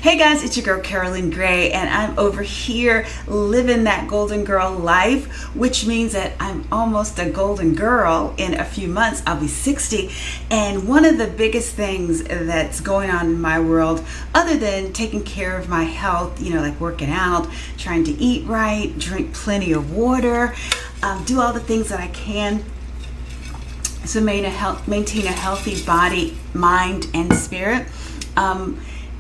Hey guys, it's your girl Carolyn Gray, and I'm over here living that golden girl life, which means that I'm almost a golden girl. In a few months I'll be 60, and one of the biggest things that's going on in my world, other than taking care of my health, like working out, trying to eat right, drink plenty of water, do all the things that I can to maintain a healthy body, mind, and spirit.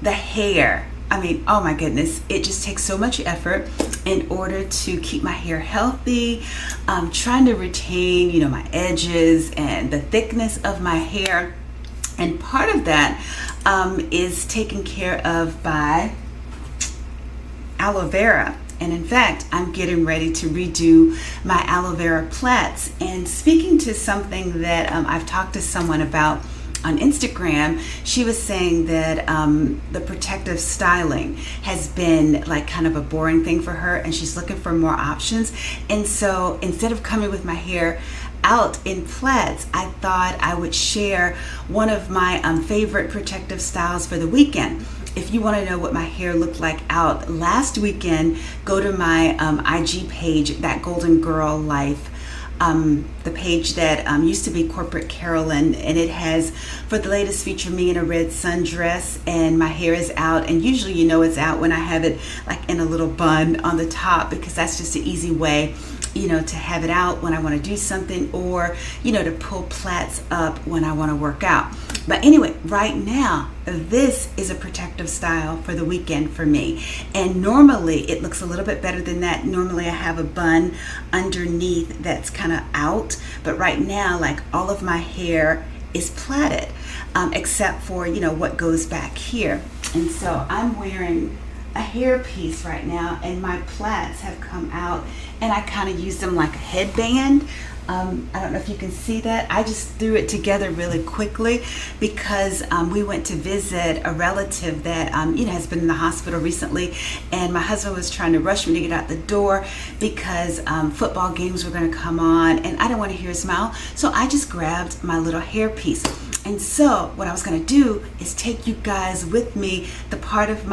The hair, oh my goodness, it just takes so much effort in order to keep my hair healthy. Trying to retain, my edges and the thickness of my hair. And part of that is taken care of by aloe vera. And in fact, I'm getting ready to redo my aloe vera plaits. And speaking to something that I've talked to someone about on Instagram, she was saying that the protective styling has been like kind of a boring thing for her, and she's looking for more options. And so instead of coming with my hair out in plaits, I thought I would share one of my favorite protective styles for the weekend. If you want to know what my hair looked like out last weekend, go to my IG page, That Golden Girl Life. The page that used to be Corporate Carolyn, and it has, for the latest feature, me in a red sundress, and my hair is out. And usually it's out when I have it like in a little bun on the top, because that's just an easy way to have it out when I want to do something, or to pull plaits up when I want to work out. But anyway, right now this is a protective style for the weekend for me, and normally it looks a little bit better than that. Normally I have a bun underneath that's kind of out, but right now, like, all of my hair is plaited, except for what goes back here. And so I'm wearing a hair piece right now, and my plaits have come out, and I kind of use them like a headband. I don't know if you can see that. I just threw it together really quickly because we went to visit a relative that has been in the hospital recently, and my husband was trying to rush me to get out the door because football games were going to come on, and I didn't want to hear his mouth, so I just grabbed my little hair piece. And so what I was going to do is take you guys with me, the part of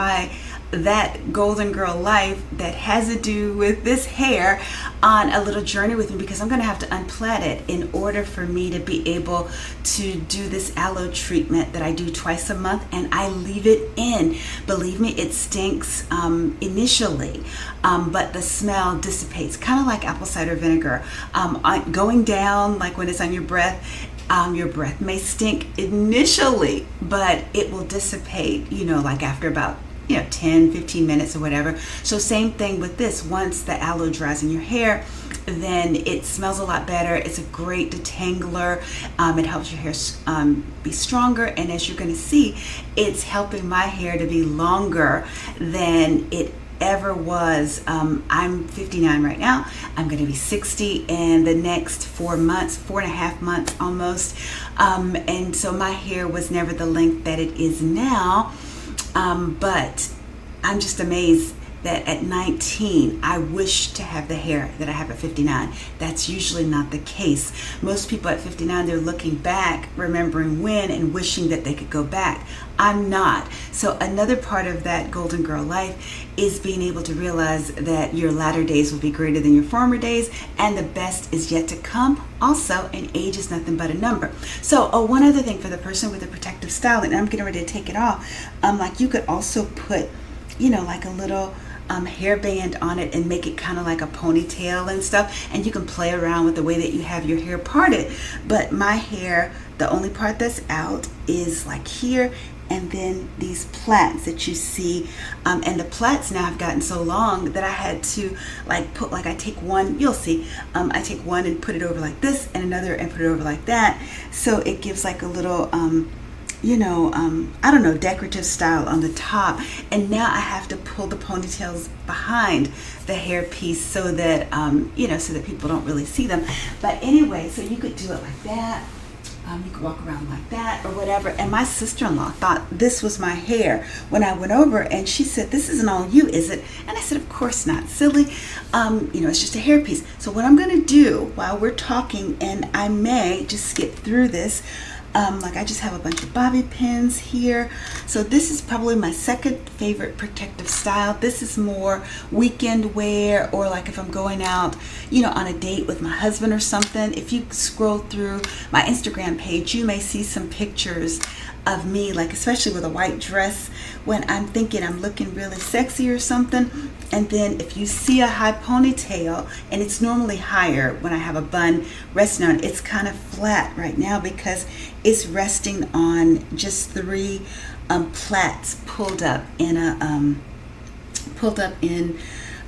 that golden girl life that has to do with this hair, on a little journey with me, because I'm going to have to unplait it in order for me to be able to do this aloe treatment that I do twice a month, and I leave it in. Believe me, it stinks initially, but the smell dissipates, kind of like apple cider vinegar going down, like when it's on your breath. Your breath may stink initially, but it will dissipate, like after about 10-15 minutes or whatever. So same thing with this. Once the aloe dries in your hair, then it smells a lot better. It's a great detangler. It helps your hair be stronger, and as you're going to see, it's helping my hair to be longer than it ever was. I'm 59 right now. I'm going to be 60 in the next 4.5 months almost. And so my hair was never the length that it is now. But I'm just amazed that at 19, I wish to have the hair that I have at 59. That's usually not the case. Most people at 59, they're looking back, remembering when, and wishing that they could go back. I'm not. So another part of that golden girl life is being able to realize that your latter days will be greater than your former days, and the best is yet to come also, and age is nothing but a number. So one other thing for the person with the protective styling, and I'm getting ready to take it off, like, you could also put like a little hairband on it and make it kind of like a ponytail and stuff, and you can play around with the way that you have your hair parted. But my hair, the only part that's out is like here, and then these plaits that you see, and the plaits now have gotten so long that I had to I take one, you'll see, I take one and put it over like this, and another and put it over like that, so it gives like a little I don't know, decorative style on the top. And now I have to pull the ponytails behind the hair piece so that so that people don't really see them. But anyway, so you could do it like that. You could walk around like that or whatever. And my sister-in-law thought this was my hair when I went over, and she said, "This isn't all you, is it?" And I said, "Of course not, silly. It's just a hair piece." So what I'm going to do while we're talking, and I may just skip through this, Like I just have a bunch of bobby pins here. So this is probably my second favorite protective style. This is more weekend wear, or like if I'm going out, you know, on a date with my husband or something. If you scroll through my Instagram page, you may see some pictures of me, like especially with a white dress, when I'm thinking I'm looking really sexy or something. And then if you see a high ponytail, and it's normally higher when I have a bun resting on it, it's kind of flat right now because it's resting on just three plaits pulled up in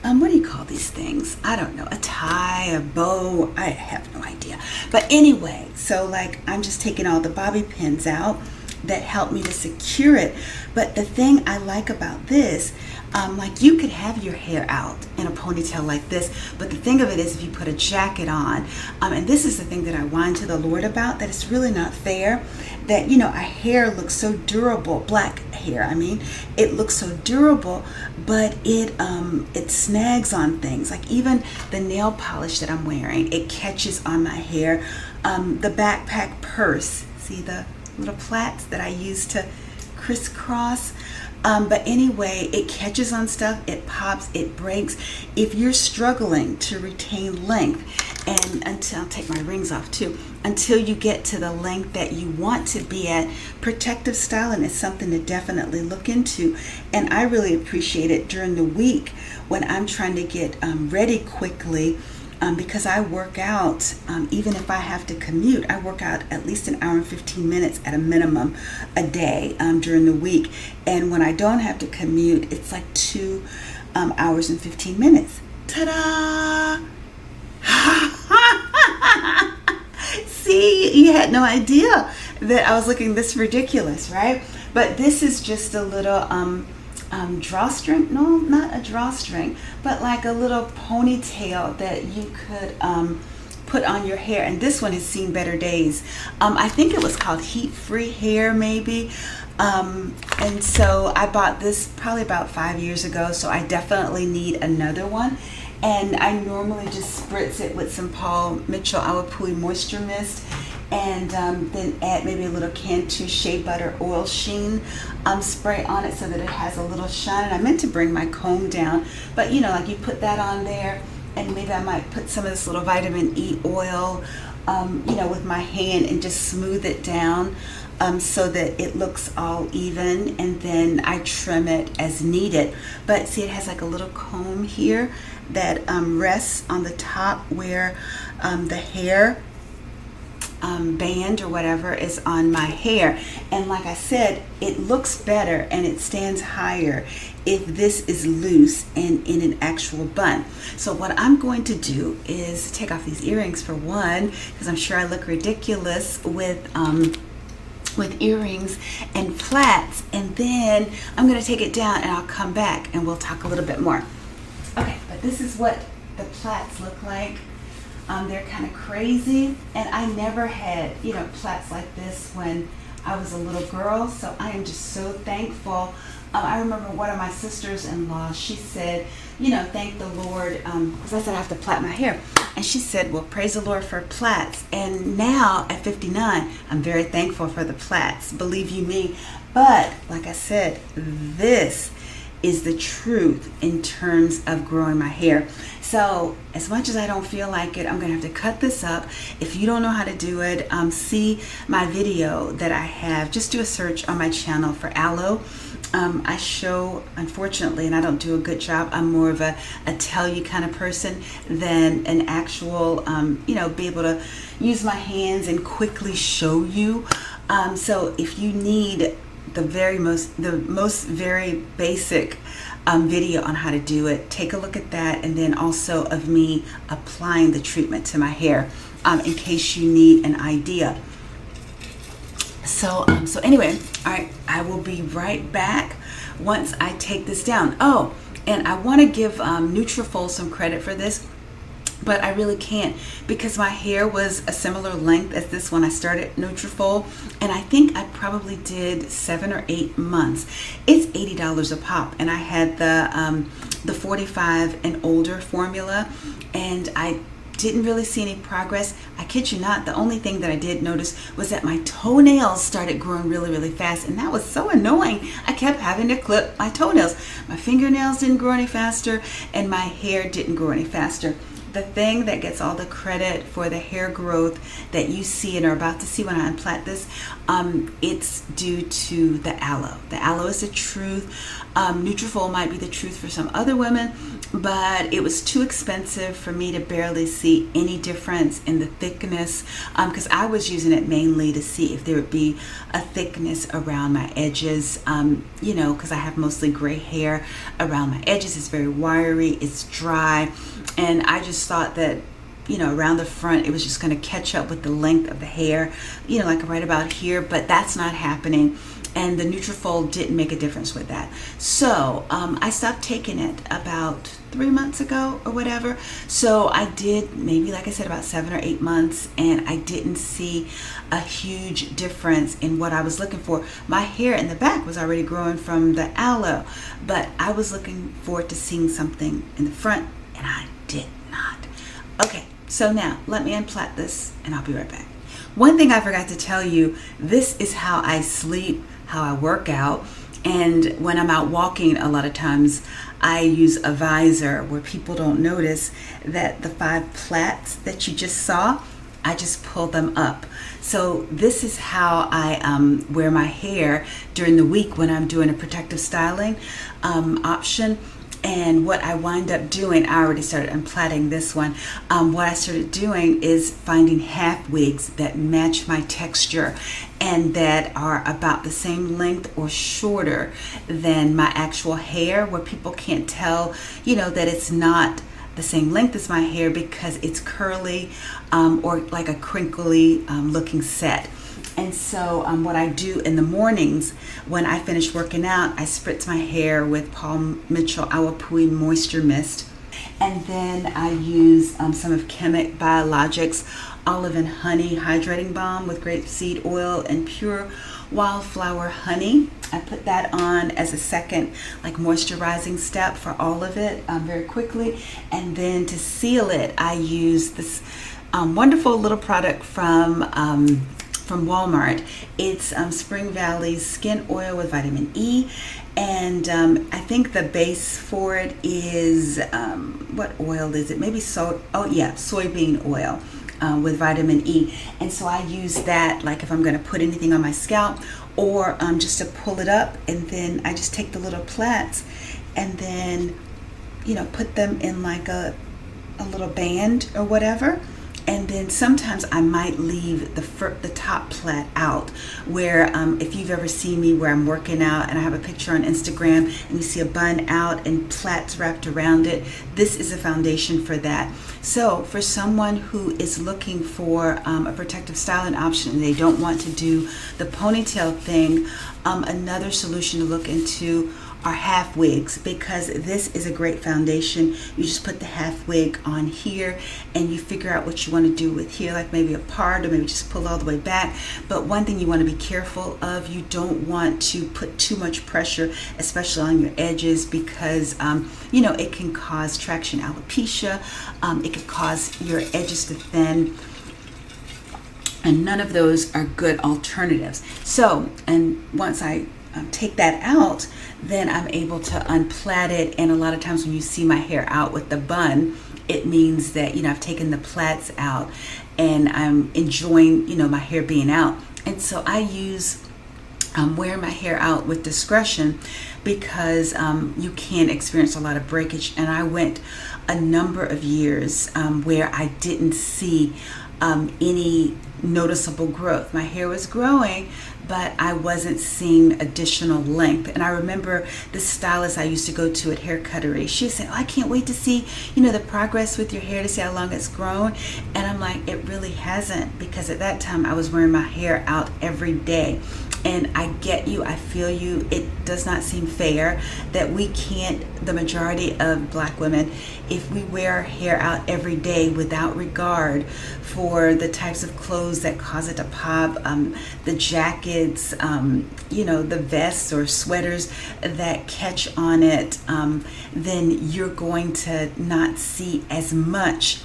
what do you call these things? I don't know, a tie, a bow, I have no idea. But anyway, so like I'm just taking all the bobby pins out that help me to secure it. But the thing I like about this, like you could have your hair out in a ponytail like this, but the thing of it is if you put a jacket on, and this is the thing that I whine to the Lord about, that it's really not fair that, you know, our hair looks so durable, black hair, I mean, it looks so durable, but it snags on things. Like even the nail polish that I'm wearing, it catches on my hair. The backpack purse, see the little plaits that I use to crisscross, but anyway, it catches on stuff, it pops, it breaks. If you're struggling to retain length, and until I'll take my rings off too, until you get to the length that you want to be at, protective styling is something to definitely look into. And I really appreciate it during the week when I'm trying to get ready quickly. Because I work out, even if I have to commute, I work out at least an hour and 15 minutes at a minimum a day during the week. And when I don't have to commute, it's like 2 hours and 15 minutes. Ta-da! See, you had no idea that I was looking this ridiculous, right? But this is just a little drawstring, no, not a drawstring, but like a little ponytail that you could put on your hair. And this one has seen better days. I think it was called Heat Free Hair, maybe. And so I bought this probably about 5 years ago, so I definitely need another one. And I normally just spritz it with some Paul Mitchell Awapui Moisture Mist, and then add maybe a little Cantu Shea Butter Oil Sheen spray on it so that it has a little shine. And I meant to bring my comb down, but you know, like you put that on there, and maybe I might put some of this little vitamin E oil, you know, with my hand and just smooth it down so that it looks all even, and then I trim it as needed. But see, it has like a little comb here that rests on the top where the hair band or whatever is on my hair. And like I said, it looks better and it stands higher if this is loose and in an actual bun. So what I'm going to do is take off these earrings for one, because I'm sure I look ridiculous with earrings and flats, and then I'm going to take it down and I'll come back and we'll talk a little bit more. Okay, but this is what the plaits look like. They're kind of crazy, and I never had, you know, plaits like this when I was a little girl, so I am just so thankful. I remember one of my sisters-in-law, she said, you know, thank the Lord, because I said I have to plait my hair, and she said, well, praise the Lord for plaits. And now at 59, I'm very thankful for the plaits, believe you me. But like I said, this is the truth in terms of growing my hair. So as much as I don't feel like it, I'm gonna have to cut this up. If you don't know how to do it, see my video that I have. Just do a search on my channel for aloe. I show, unfortunately, and I don't do a good job, I'm more of a tell you kind of person than an actual, you know, be able to use my hands and quickly show you. So if you need the most very basic video on how to do it, take a look at that, and then also of me applying the treatment to my hair in case you need an idea. So anyway, all right, I will be right back once I take this down. Oh, and I want to give Nutrafol some credit for this, but I really can't, because my hair was a similar length as this when I started Nutrafol, and I think I probably did 7 or 8 months. It's $80 a pop, and I had the 45 and older formula, and I didn't really see any progress. I kid you not, the only thing that I did notice was that my toenails started growing really, really fast, and that was so annoying. I kept having to clip my toenails. My fingernails didn't grow any faster, and my hair didn't grow any faster. The thing that gets all the credit for the hair growth that you see and are about to see when I unplait this, it's due to the aloe. The aloe is the truth. Nutrafol might be the truth for some other women, but it was too expensive for me to barely see any difference in the thickness, because I was using it mainly to see if there would be a thickness around my edges, because I have mostly gray hair around my edges. It's very wiry, it's dry, and I just thought that around the front it was just going to catch up with the length of the hair, like right about here, but that's not happening. And the Nutrafol didn't make a difference with that. So I stopped taking it about 3 months ago or whatever. So I did maybe, like I said, about 7 or 8 months, and I didn't see a huge difference in what I was looking for. My hair in the back was already growing from the aloe, but I was looking forward to seeing something in the front, and I did not. Okay, so now let me unplait this, and I'll be right back. One thing I forgot to tell you, this is how I sleep, how I work out, and when I'm out walking, a lot of times I use a visor where people don't notice that the 5 plaits that you just saw, I just pull them up. So this is how I wear my hair during the week when I'm doing a protective styling option. And what I wind up doing, I already started unplaiting this one. What I started doing is finding half wigs that match my texture and that are about the same length or shorter than my actual hair, where people can't tell, that it's not the same length as my hair because it's curly or like a crinkly looking set. And so what I do in the mornings when I finish working out, I spritz my hair with Paul Mitchell Awapui Moisture Mist. And then I use some of Chemic Biologics Olive and Honey Hydrating Balm with grapeseed oil and pure wildflower honey. I put that on as a second moisturizing step for all of it very quickly. And then to seal it, I use this wonderful little product from Walmart. It's Spring Valley's skin oil with vitamin E, and I think the base for it is what oil is it? Maybe soybean oil with vitamin E. And so I use that if I'm going to put anything on my scalp, or just to pull it up, and then I just take the little plaits and then put them in a little band or whatever. And then sometimes I might leave the top plait out, where if you've ever seen me where I'm working out and I have a picture on Instagram and you see a bun out and plaits wrapped around it, this is a foundation for that. So for someone who is looking for a protective styling option and they don't want to do the ponytail thing, another solution to look into are half wigs, because this is a great foundation. You just put the half wig on here and you figure out what you want to do with here, like maybe a part, or maybe just pull all the way back. But one thing you want to be careful of, you don't want to put too much pressure, especially on your edges, because it can cause traction alopecia. It could cause your edges to thin, and none of those are good alternatives. So, and once I take that out, then I'm able to unplait it. And a lot of times when you see my hair out with the bun, it means that I've taken the plaits out and I'm enjoying my hair being out. And so I use wearing my hair out with discretion, because you can experience a lot of breakage. And I went a number of years where I didn't see any noticeable growth. My hair was growing, but I wasn't seeing additional length. And I remember the stylist I used to go to at Hair Cuttery, she said, "Oh, I can't wait to see, the progress with your hair, to see how long it's grown." And I'm like, it really hasn't, because at that time I was wearing my hair out every day. And I get you, I feel you. It does not seem fair that we can't, the majority of Black women, if we wear our hair out every day without regard for the types of clothes that cause it to pop, the jackets, the vests or sweaters that catch on it, then you're going to not see as much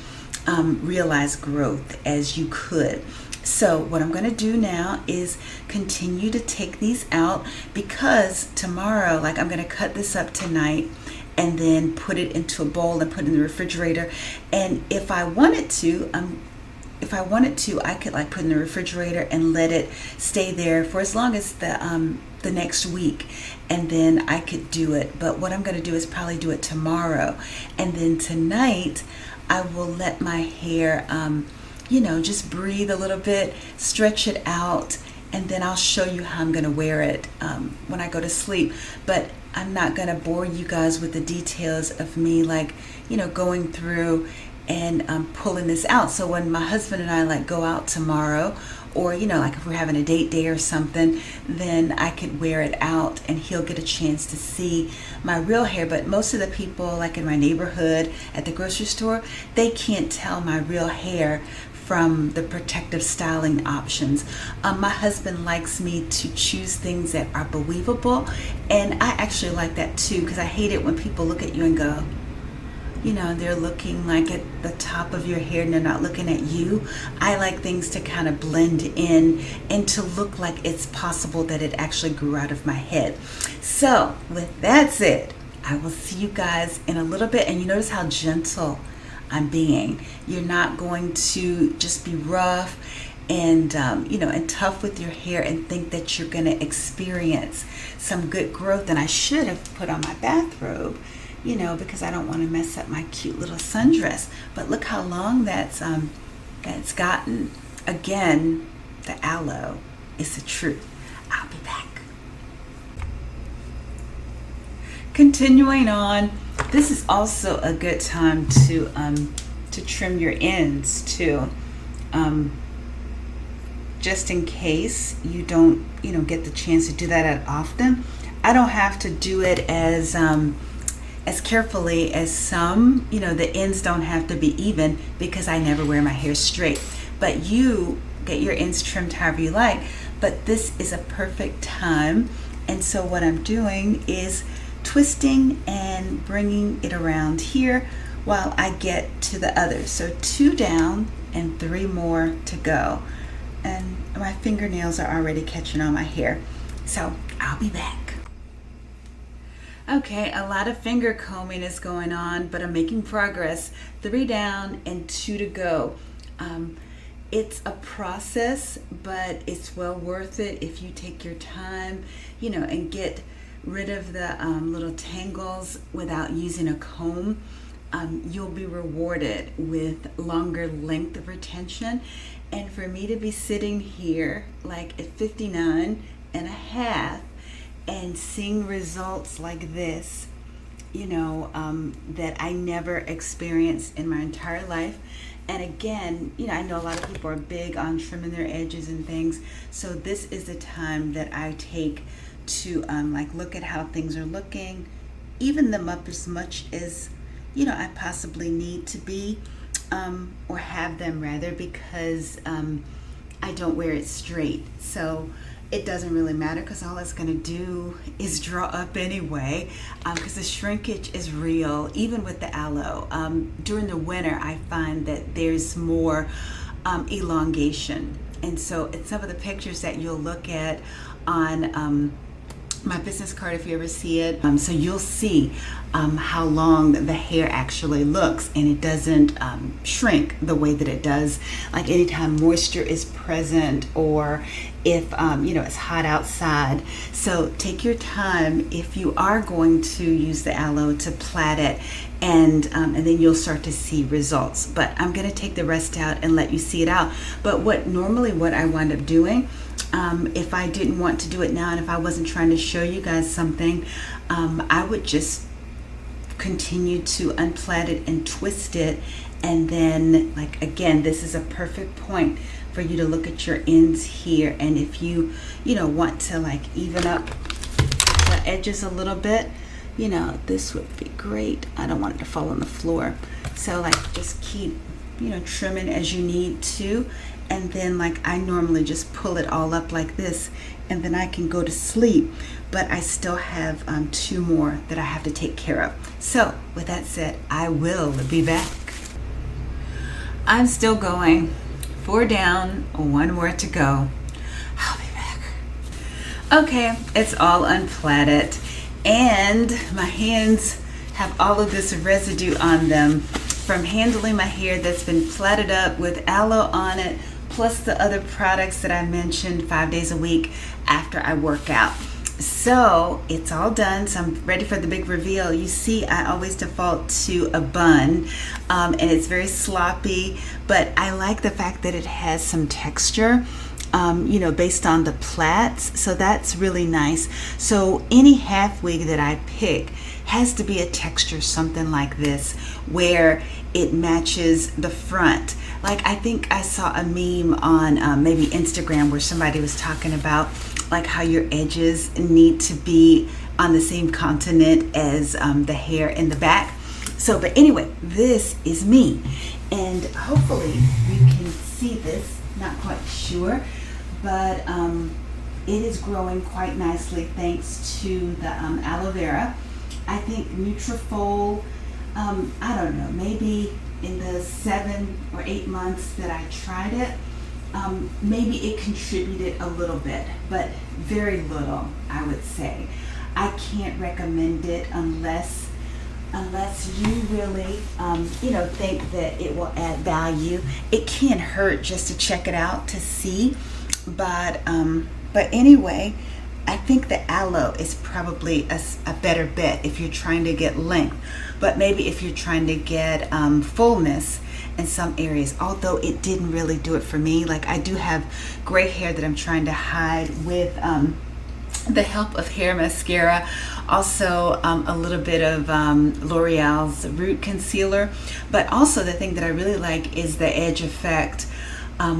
realize growth as you could. So what I'm going to do now is continue to take these out, because tomorrow, like, I'm going to cut this up tonight and then put it into a bowl and put it in the refrigerator. And if I wanted to, I could like put it in the refrigerator and let it stay there for as long as the next week, and then I could do it. But what I'm going to do is probably do it tomorrow, and then tonight I will let my hair just breathe a little bit, stretch it out, and then I'll show you how I'm going to wear it when I go to sleep. But I'm not going to bore you guys with the details of me going through and pulling this out. So when my husband and I go out tomorrow, or if we're having a date day or something, then I could wear it out and he'll get a chance to see my real hair. But most of the people in my neighborhood at the grocery store, they can't tell my real hair from the protective styling options. My husband likes me to choose things that are believable, and I actually like that too, because I hate it when people look at you and go, they're looking at the top of your hair and they're not looking at you. I like things to kind of blend in and to look like it's possible that it actually grew out of my head. So with that said, I will see you guys in a little bit. And you notice how gentle I'm being. You're not going to just be rough and and tough with your hair and think that you're going to experience some good growth. And I should have put on my bathrobe, because I don't want to mess up my cute little sundress. But look how long that's gotten. Again, the aloe is the truth. I'll be back. Continuing on, this is also a good time to trim your ends too, just in case you don't get the chance to do that often. I don't have to do it as carefully as some. The ends don't have to be even because I never wear my hair straight. But you get your ends trimmed however you like. But this is a perfect time, and so what I'm doing is twisting and bringing it around here while I get to the others. So 2 down and 3 more to go. And my fingernails are already catching on my hair. So I'll be back. Okay, a lot of finger combing is going on, but I'm making progress. 3 down and 2 to go. It's a process, but it's well worth it if you take your time, and get rid of the little tangles without using a comb. You'll be rewarded with longer length of retention. And for me to be sitting here at 59 and a half and seeing results like this, that I never experienced in my entire life. And again, I know a lot of people are big on trimming their edges and things. So this is the time that I take to look at how things are looking, even them up as much as I possibly need to be, or have them rather, because I don't wear it straight. So it doesn't really matter, because all it's going to do is draw up anyway, because the shrinkage is real, even with the aloe. During the winter, I find that there's more elongation. And so it's some of the pictures that you'll look at on my business card, if you ever see it. So you'll see how long the hair actually looks, and it doesn't shrink the way that it does anytime moisture is present, or if it's hot outside. So take your time if you are going to use the aloe to plait it, and then you'll start to see results. But I'm going to take the rest out and let you see it out. But what I wind up doing, if I didn't want to do it now, and if I wasn't trying to show you guys something, I would just continue to unplait it and twist it. And then again, this is a perfect point for you to look at your ends here. And if you want to even up the edges a little bit, this would be great. I don't want it to fall on the floor. So just keep trimming as you need to. And then I normally just pull it all up like this, and then I can go to sleep. But I still have 2 more that I have to take care of. So with that said, I will be back. I'm still going. 4 down, 1 more to go. I'll be back. Okay, it's all unplaited, and my hands have all of this residue on them from handling my hair that's been plaited up with aloe on it, plus the other products that I mentioned 5 days a week after I work out. So it's all done, so I'm ready for the big reveal. You see, I always default to a bun, and it's very sloppy, but I like the fact that it has some texture, based on the plaits, so that's really nice. So any half wig that I pick has to be a texture something like this, where it matches the front. Like, I think I saw a meme on maybe Instagram where somebody was talking about like how your edges need to be on the same continent as the hair in the back. So, but anyway, this is me, and hopefully you can see this. Not quite sure, but it is growing quite nicely thanks to the aloe vera. I think Nutrafol, I don't know, maybe in the 7 or 8 months that I tried it, maybe it contributed a little bit, but very little, I would say. I can't recommend it unless you really, think that it will add value. It can't hurt just to check it out to see, but anyway, I think the aloe is probably a better bet if you're trying to get length, but maybe if you're trying to get fullness in some areas, although it didn't really do it for me. Like, I do have gray hair that I'm trying to hide with the help of hair mascara, also a little bit of L'Oreal's Root Concealer, but also the thing that I really like is the edge effect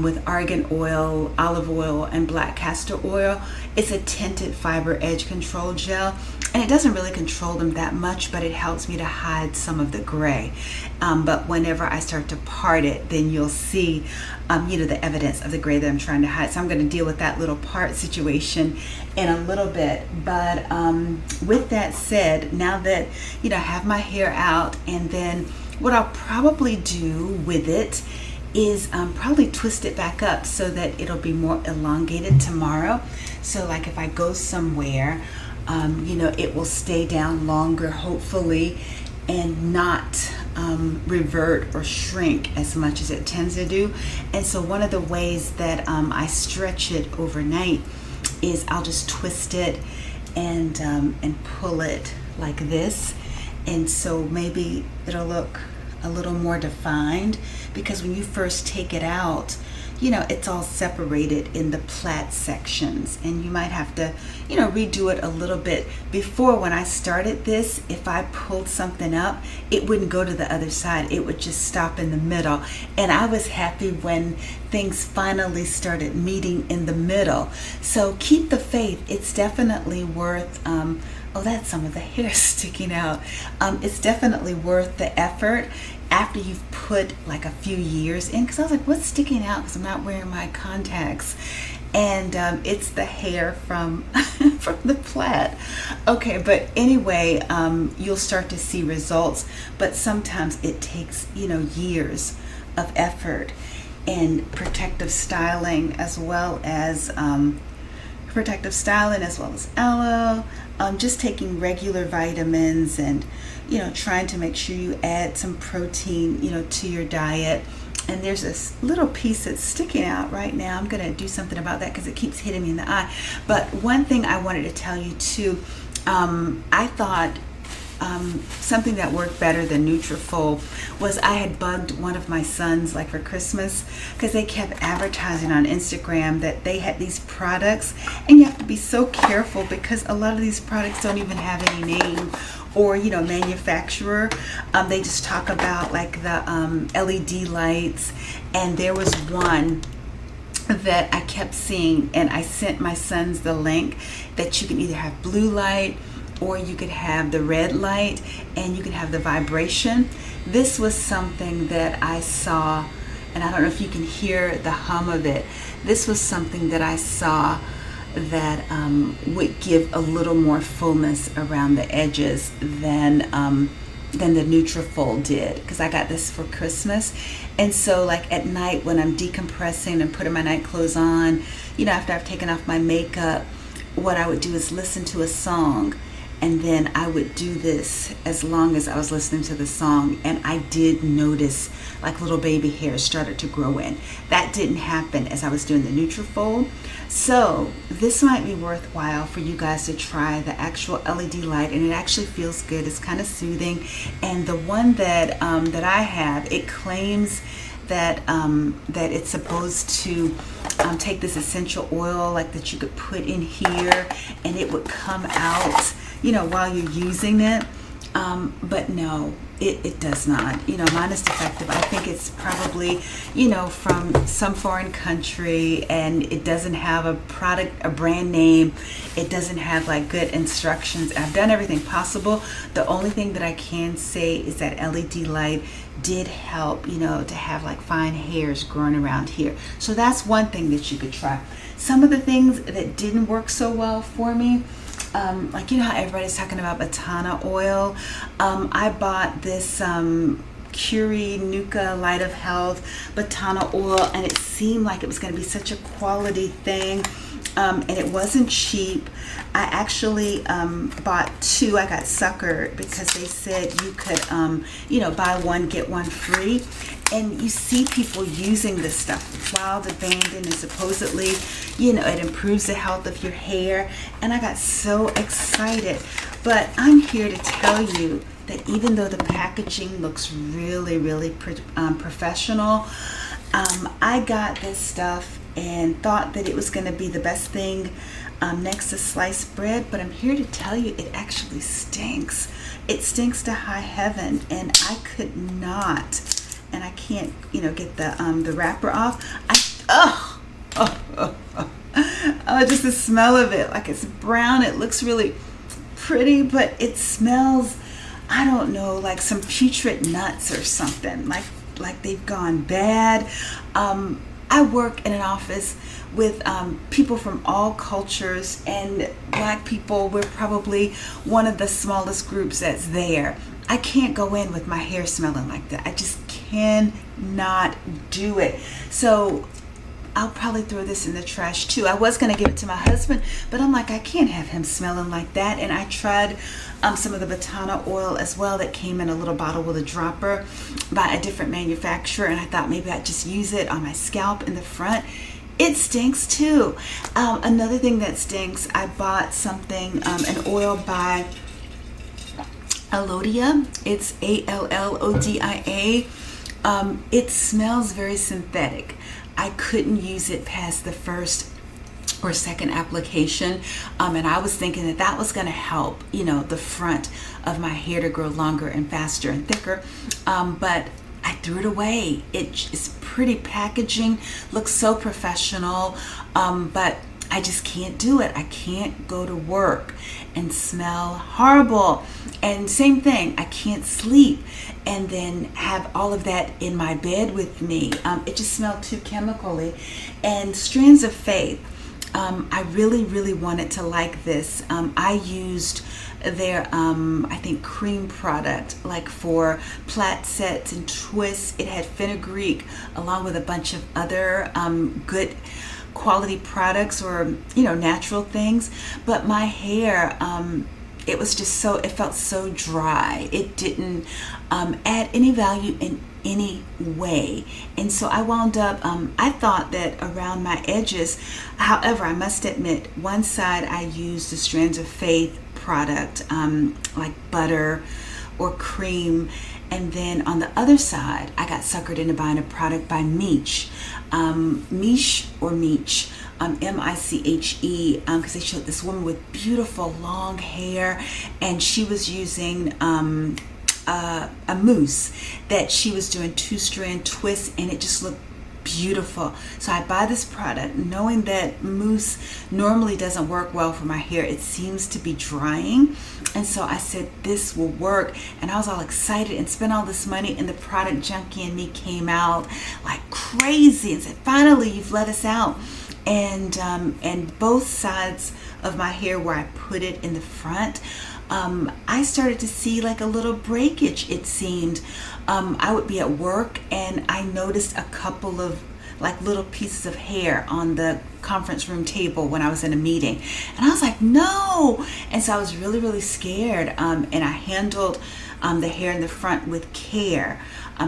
with argan oil, olive oil, and black castor oil. It's a tinted fiber edge control gel, and it doesn't really control them that much, but it helps me to hide some of the gray. But whenever I start to part it, then you'll see the evidence of the gray that I'm trying to hide. So I'm going to deal with that little part situation in a little bit. But with that said, now that I have my hair out, and then what I'll probably do with it is probably twist it back up so that it'll be more elongated tomorrow. So like if I go somewhere, it will stay down longer, hopefully, and not revert or shrink as much as it tends to do. And so one of the ways that I stretch it overnight is I'll just twist it and pull it like this. And so maybe it'll look a little more defined, because when you first take it out, it's all separated in the plait sections, and you might have to redo it a little bit. Before, when I started this, if I pulled something up, it wouldn't go to the other side, it would just stop in the middle, and I was happy when things finally started meeting in the middle. So keep the faith. It's definitely worth that's some of the hair sticking out. It's definitely worth the effort after you've put like a few years in, because I was like, what's sticking out, because I'm not wearing my contacts, and it's the hair from from the plait. Okay, but anyway, you'll start to see results, but sometimes it takes years of effort and protective styling as well as aloe, just taking regular vitamins, and trying to make sure you add some protein to your diet. And there's this little piece that's sticking out right now. I'm going to do something about that because it keeps hitting me in the eye. But one thing I wanted to tell you too, I thought something that worked better than Nutrafol was I had bugged one of my sons like for Christmas, because they kept advertising on Instagram that they had these products, and you have to be so careful because a lot of these products don't even have any name or manufacturer. They just talk about like the LED lights, and there was one that I kept seeing, and I sent my sons the link that you can either have blue light or you could have the red light, and you can have the vibration. This was something that I saw, and I don't know if you can hear the hum of it. This was something that I saw that would give a little more fullness around the edges than than the Nutrafol did, because I got this for Christmas. And so like at night when I'm decompressing and putting my night clothes on, after I've taken off my makeup, what I would do is listen to a song, and then I would do this as long as I was listening to the song. And I did notice like little baby hairs started to grow in. That didn't happen as I was doing the Nutrafol. So this might be worthwhile for you guys to try the actual LED light, and it actually feels good. It's kind of soothing. And the one that I have, it claims that it's supposed to take this essential oil like that you could put in here, and it would come out while you're using it, but no, it does not. Mine is defective. I think it's probably from some foreign country, and it doesn't have a brand name. It doesn't have like good instructions. I've done everything possible. The only thing that I can say is that LED light did help to have like fine hairs growing around here. So that's one thing that you could try. Some of the things that didn't work so well for me, like how everybody's talking about Batana oil. I bought this Curie Nuka Light of Health Batana oil, and it seemed like it was going to be such a quality thing, and it wasn't cheap. I actually bought two. I got suckered because they said you could buy one get one free, and you see people using this stuff, wild abandon, and supposedly it improves the health of your hair, and I got so excited. But I'm here to tell you that even though the packaging looks really, really professional, I got this stuff and thought that it was going to be the best thing next to sliced bread, but I'm here to tell you it actually stinks. It stinks to high heaven, and I could not, and I can't get the wrapper off. Just the smell of it, like it's brown. It looks really pretty, but it smells, I don't know, like some putrid nuts or something, like they've gone bad. I work in an office with people from all cultures, and Black people, we're probably one of the smallest groups that's there. I can't go in with my hair smelling like that. I just cannot do it. So I'll probably throw this in the trash too. I was going to give it to my husband, but I'm like, I can't have him smelling like that. And I tried some of the Batana oil as well that came in a little bottle with a dropper by a different manufacturer, and I thought maybe I'd just use it on my scalp in the front. It stinks too. Another thing that stinks, I bought something, an oil by Alodia. It's Allodia. It smells very synthetic. I couldn't use it past the first or second application, and I was thinking that was going to help the front of my hair to grow longer and faster and thicker, but I threw it away. It's pretty packaging, looks so professional, but I just can't do it. I can't go to work and smell horrible. And same thing, I can't sleep and then have all of that in my bed with me. It just smelled too chemically. And Strands of Faith, I really, really wanted to like this. I used their, I think, cream product, like for plait sets and twists. It had fenugreek along with a bunch of other good quality products or natural things, but my hair, it was just it felt so dry. It didn't add any value in any way, and so I wound up, I thought that around my edges, however, I must admit, one side I used the Strands of Faith product, like butter or cream, and then on the other side I got suckered into buying a product by Miche, Miche, M-I-C-H-E, because they showed this woman with beautiful long hair, and she was using a mousse that she was doing 2-strand twists, and it just looked beautiful. So I buy this product knowing that mousse normally doesn't work well for my hair. It seems to be drying, and so I said this will work, and I was all excited and spent all this money, and the product junkie in me came out like crazy and said, finally you've let us out. And both sides of my hair where I put it in the front, I started to see like a little breakage, it seemed. I would be at work and I noticed a couple of like little pieces of hair on the conference room table when I was in a meeting. And I was like, no. And so I was really, really scared. And I handled the hair in the front with care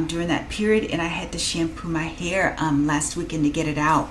during that period. And I had to shampoo my hair last weekend to get it out.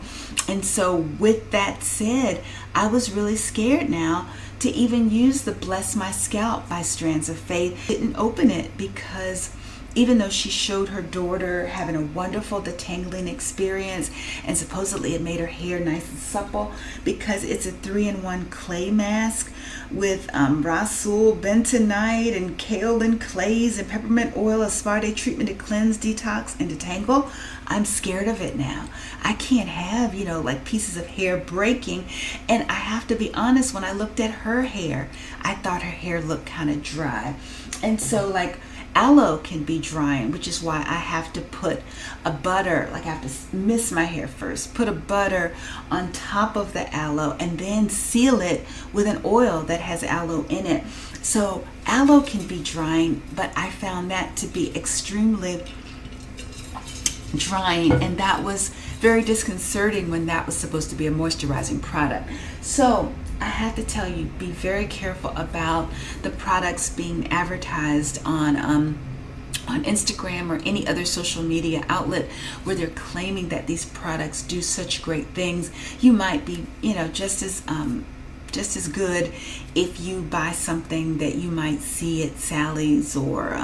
And so with that said, I was really scared now to even use the Bless My Scalp by Strands of Faith. Didn't open it because even though she showed her daughter having a wonderful detangling experience and supposedly it made her hair nice and supple, because it's a 3-in-1 clay mask with Rasul, bentonite, and kaolin clays and peppermint oil, a spa day treatment to cleanse, detox, and detangle. I'm scared of it now. I can't have, like pieces of hair breaking. And I have to be honest, when I looked at her hair, I thought her hair looked kind of dry. And so like aloe can be drying, which is why I have to put a butter, like I have to mist my hair first, put a butter on top of the aloe and then seal it with an oil that has aloe in it. So aloe can be drying, but I found that to be extremely drying, and that was very disconcerting when that was supposed to be a moisturizing product. So I have to tell you, be very careful about the products being advertised on Instagram or any other social media outlet where they're claiming that these products do such great things. You might be, just as good if you buy something that you might see at Sally's or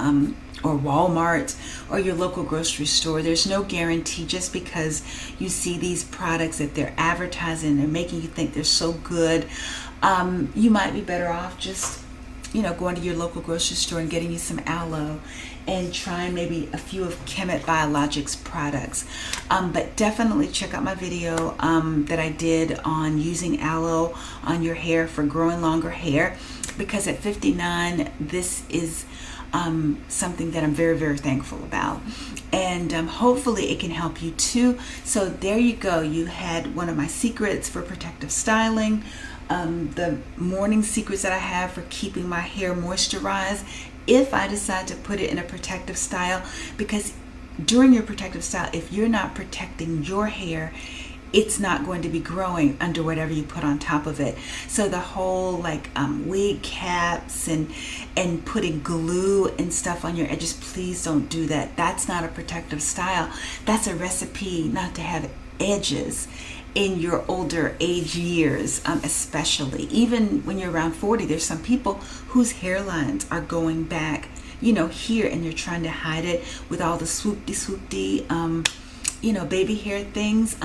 Walmart or your local grocery store. There's no guarantee just because you see these products that they're advertising, they're making you think they're so good. You might be better off just, going to your local grocery store and getting you some aloe and trying maybe a few of Kemet Biologics products. But definitely check out my video that I did on using aloe on your hair for growing longer hair, because at 59, this is something that I'm very, very thankful about. And hopefully it can help you too. So there you go. You had one of my secrets for protective styling, the morning secrets that I have for keeping my hair moisturized if I decide to put it in a protective style. Because during your protective style, if you're not protecting your hair, it's not going to be growing under whatever you put on top of it. So the whole wig caps and putting glue and stuff on your edges, please don't do that. That's not a protective style. That's a recipe not to have edges in your older age years, especially. Even when you're around 40, there's some people whose hairlines are going back, here, and they're trying to hide it with all the swoopty, baby hair things.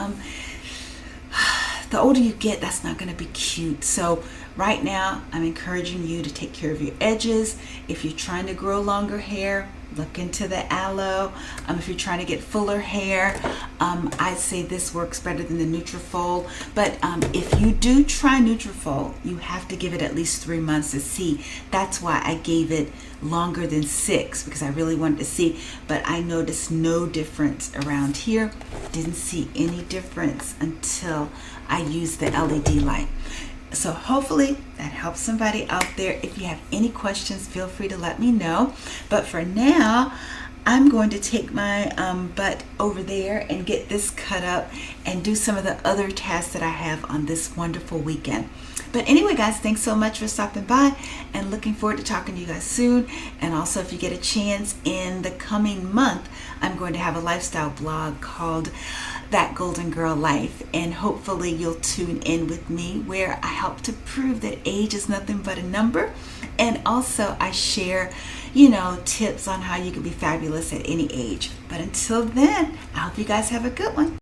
The older you get, that's not going to be cute. So right now, I'm encouraging you to take care of your edges. If you're trying to grow longer hair, look into the aloe. If you're trying to get fuller hair, I'd say this works better than the Nutrafol. But if you do try Nutrafol, you have to give it at least 3 months to see. That's why I gave it longer than 6, because I really wanted to see. But I noticed no difference around here. Didn't see any difference until I used the LED light. So hopefully that helps somebody out there. If you have any questions, feel free to let me know. But for now, I'm going to take my butt over there and get this cut up and do some of the other tasks that I have on this wonderful weekend. But anyway, guys, thanks so much for stopping by, and looking forward to talking to you guys soon. And also, if you get a chance in the coming month, I'm going to have a lifestyle blog called That Golden Girl Life, and hopefully you'll tune in with me, where I help to prove that age is nothing but a number. And also I share, tips on how you can be fabulous at any age. But until then, I hope you guys have a good one.